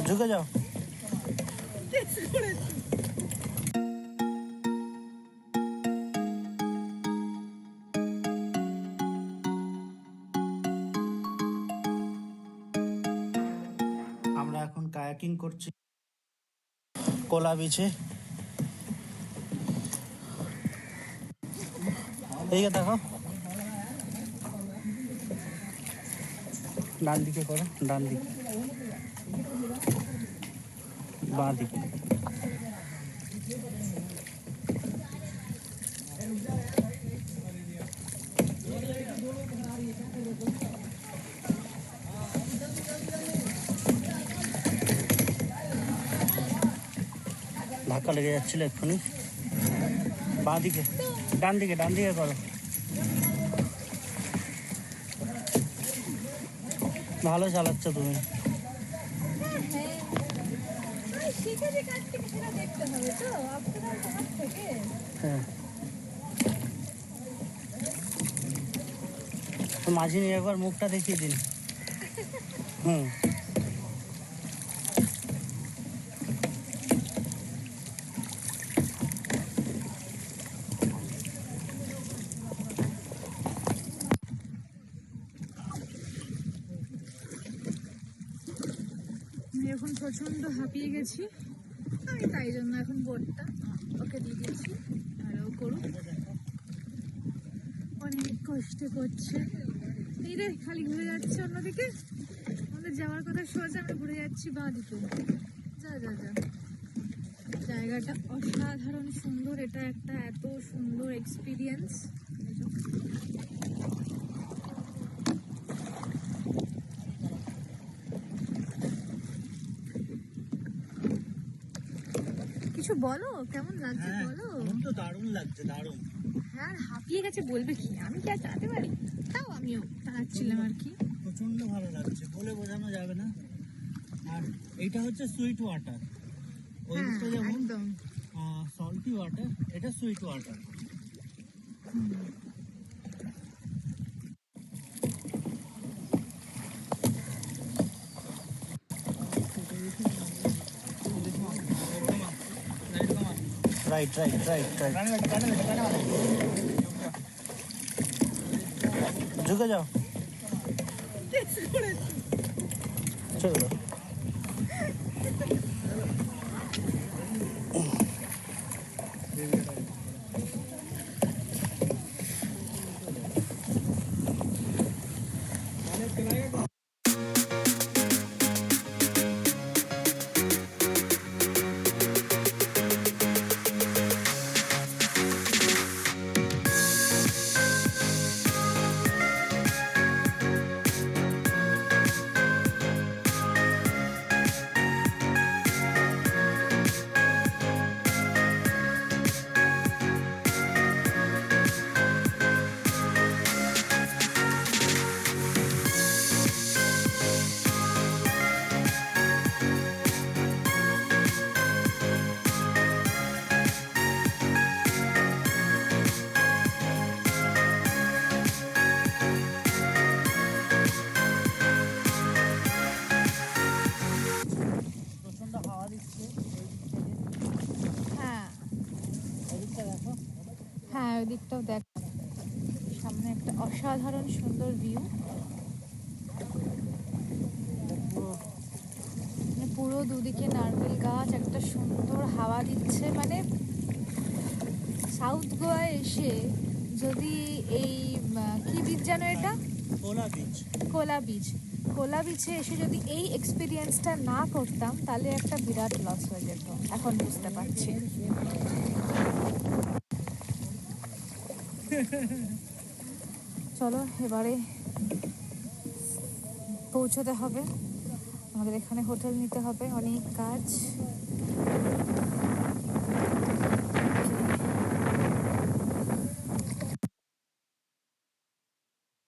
ঢুকে যাও। আমরা এখন কায়াকিং করছি কোলা বিচে। এইকে দেখো, ডান দিকে করো, ডান দিকে, বাঁ দিকে। ধাক্কা লেগে যাচ্ছিল এক্ষুনি। বাঁ দিকে, ডান দিকে, ডান দিকে করো। ভালো চালাচ্ছ তুমি। হ্যাঁ, মাঝি নিয়ে একবার মুখটা দেখিয়ে দিন। হুম, আমি এখন প্রচন্ড হাঁপিয়ে গেছি, আমি তাই জন্য এখন বোর্ডটা ওকে দিয়ে দিয়েছি আর ও করুক। অনেক কষ্ট করছে, এই রে খালি ঘুরে যাচ্ছে অন্যদিকে। আমাদের যাওয়ার কথা সোজা, আমরা ঘুরে যাচ্ছি বাঁ দিকে। যা যা যা, জায়গাটা অসাধারণ সুন্দর, এটা একটা এত সুন্দর এক্সপিরিয়েন্স। কিছু বলো, কেমন লাগছে বলো। তো দারুণ লাগছে, দারুণ। হ্যাঁ, হাঁপিয়ে গেছে বলবে কি, আমি কি আর চালাতে পারি, তাও আমিও চালাচ্ছিলাম আর কি। প্রচন্ড ভালো লাগছে, বলে বোঝানো যাবে না। আর এইটা হচ্ছে সুইট ওয়াটার, ওইটা যেমন একদম সল্টি ওয়াটার, এটা sweet water. Right right right right, ঢুকে যাও, চলো। হ্যাঁ, ওই দিকটাও দেখ, সামনে একটা অসাধারণ সুন্দর ভিউ। পুরো দুদিকে নারকেল গাছ, একটা সুন্দর হাওয়া দিচ্ছে। মানে সাউথ গোয়ায় এসে যদি এই কি বিচ যেন এটা, কোলা বিচ, কোলা বিচ, কোলা বিচে এসে যদি এই এক্সপিরিয়েন্সটা না করতাম তাহলে একটা বিরাট লস হয়ে যেত, এখন বুঝতে পারছি। চলো এবারে পৌঁছতে হবে, আমাদের এখানে হোটেল নিতে হবে, অনেক কাজ।